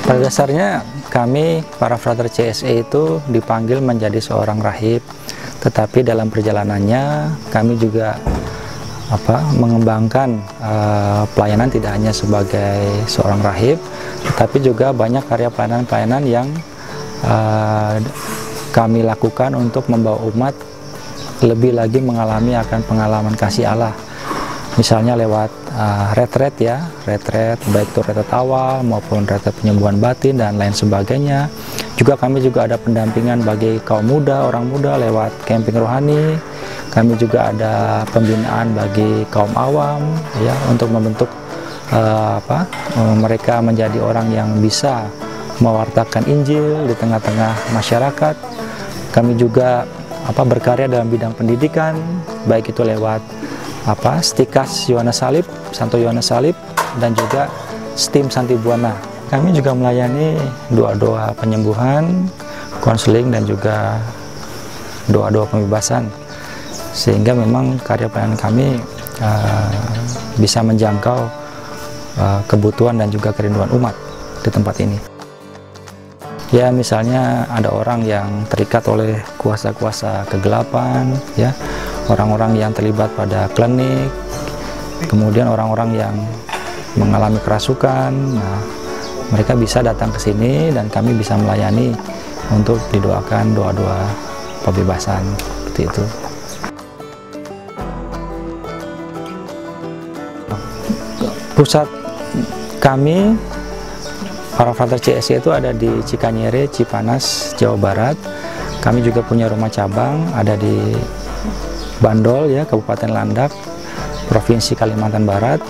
Pada dasarnya kami para frater CSE itu dipanggil menjadi seorang rahib, tetapi dalam perjalanannya kami juga mengembangkan pelayanan tidak hanya sebagai seorang rahib, tetapi juga banyak karya pelayanan-pelayanan yang kami lakukan untuk membawa umat lebih lagi mengalami akan pengalaman kasih Allah. Misalnya lewat retret ya, retret baik itu retret awal maupun retret penyembuhan batin dan lain sebagainya. Juga kami juga ada pendampingan bagi kaum muda, orang muda lewat camping rohani. Kami juga ada pembinaan bagi kaum awam ya, untuk membentuk mereka menjadi orang yang bisa mewartakan Injil di tengah-tengah masyarakat. Kami juga berkarya dalam bidang pendidikan, baik itu lewat Stikas Yohanes Salib, Santo Yohanes Salib, dan juga STIM Santi Buana. Kami juga melayani doa-doa penyembuhan, konseling, dan juga doa-doa pembebasan, sehingga memang karya pelayanan kami bisa menjangkau kebutuhan dan juga kerinduan umat di tempat ini. Ya, misalnya ada orang yang terikat oleh kuasa-kuasa kegelapan, ya, orang-orang yang terlibat pada klinik, kemudian orang-orang yang mengalami kerasukan. Nah, mereka bisa datang ke sini dan kami bisa melayani untuk didoakan doa-doa pembebasan seperti itu. Pusat kami para frater CSE itu ada di Cikanyere, Cipanas, Jawa Barat. Kami juga punya rumah cabang ada di Bandol ya, Kabupaten Landak, Provinsi Kalimantan Barat.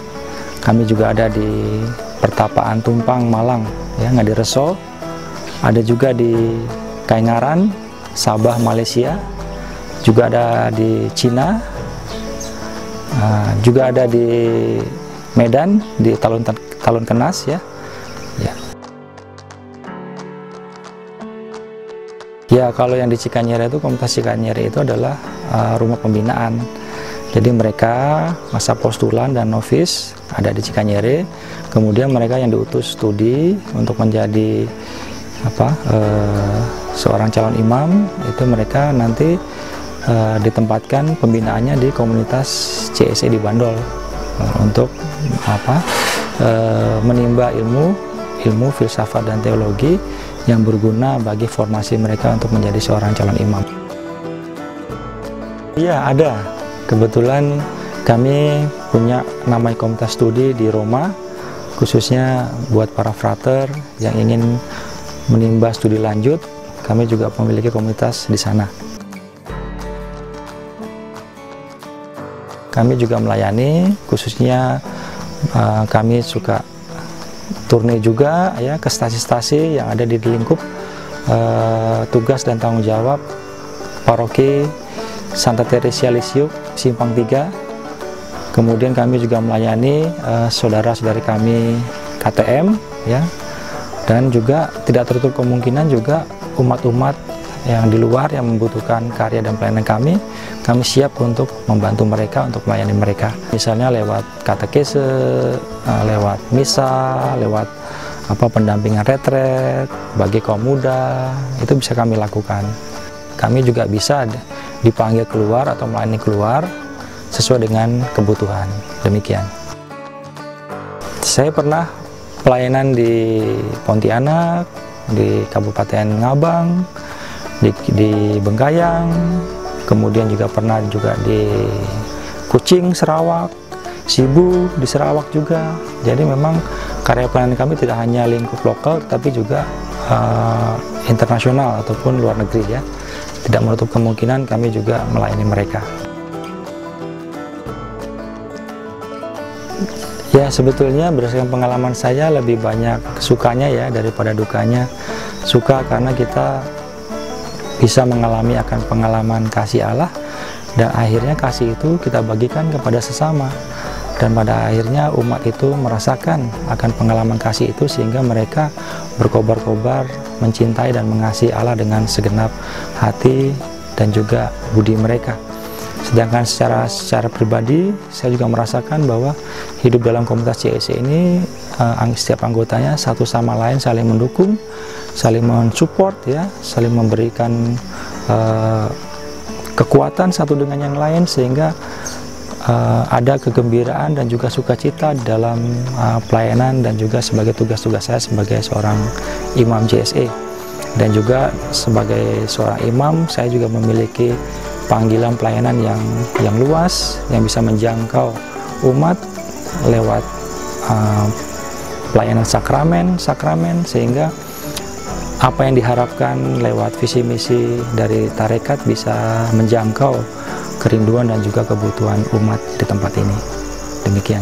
Kami juga ada di Pertapaan Tumpang, Malang ya, Ngadireso. Ada juga di Kaingaran, Sabah, Malaysia. Juga ada di Cina. Juga ada di Medan, di Talun Kenas ya. Ya, kalau yang di Cikanyere itu, komunitas Cikanyere itu adalah rumah pembinaan. Jadi mereka masa postulan dan novis ada di Cikanyere. Kemudian mereka yang diutus studi untuk menjadi seorang calon imam, itu mereka nanti ditempatkan pembinaannya di komunitas CSE di Bandol untuk menimba ilmu filsafat dan teologi yang berguna bagi formasi mereka untuk menjadi seorang calon imam. Iya, ada. Kebetulan kami punya namanya komunitas studi di Roma, khususnya buat para frater yang ingin menimba studi lanjut. Kami juga memiliki komunitas di sana. Kami juga melayani, khususnya kami suka turne juga ya ke stasi-stasi yang ada di lingkup tugas dan tanggung jawab paroki Santa Teresia Lisieux Simpang 3. Kemudian kami juga melayani saudara-saudari kami KTM ya, dan juga tidak tertutup kemungkinan juga umat-umat yang di luar yang membutuhkan karya dan pelayanan kami siap untuk membantu mereka, untuk melayani mereka. Misalnya lewat katekese, lewat misa, lewat pendampingan retret bagi kaum muda, itu bisa kami lakukan. Kami juga bisa dipanggil keluar atau melayani keluar sesuai dengan kebutuhan. Demikian. Saya pernah pelayanan di Pontianak, di Kabupaten Ngabang, di Bengkayang, kemudian juga pernah juga di Kucing, Sarawak, Sibu di Sarawak juga. Jadi memang karya pelayanan kami tidak hanya lingkup lokal, tapi juga internasional ataupun luar negeri ya. Tidak menutup kemungkinan kami juga melayani mereka. Ya, sebetulnya berdasarkan pengalaman saya lebih banyak sukanya ya daripada dukanya. Suka karena kita bisa mengalami akan pengalaman kasih Allah, dan akhirnya kasih itu kita bagikan kepada sesama, dan pada akhirnya umat itu merasakan akan pengalaman kasih itu sehingga mereka berkobar-kobar mencintai dan mengasihi Allah dengan segenap hati dan juga budi mereka. Sedangkan secara pribadi saya juga merasakan bahwa hidup dalam komunitas CEC ini setiap anggotanya satu sama lain saling mendukung, saling mensupport ya, saling memberikan kekuatan satu dengan yang lain, sehingga ada kegembiraan dan juga sukacita dalam pelayanan dan juga sebagai tugas-tugas saya sebagai seorang imam JSE. Dan juga sebagai seorang imam saya juga memiliki panggilan pelayanan yang luas, yang bisa menjangkau umat lewat pelayanan sakramen, sehingga apa yang diharapkan lewat visi misi dari tarekat bisa menjangkau kerinduan dan juga kebutuhan umat di tempat ini. Demikian.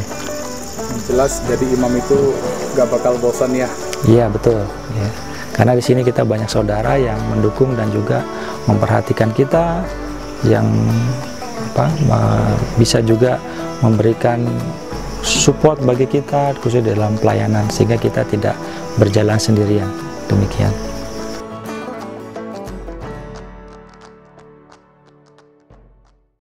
Jelas jadi imam itu gak bakal bosan ya? Iya, betul ya. Karena di sini kita banyak saudara yang mendukung dan juga memperhatikan kita, yang bisa juga memberikan support bagi kita khususnya dalam pelayanan, sehingga kita tidak berjalan sendirian. Demikian.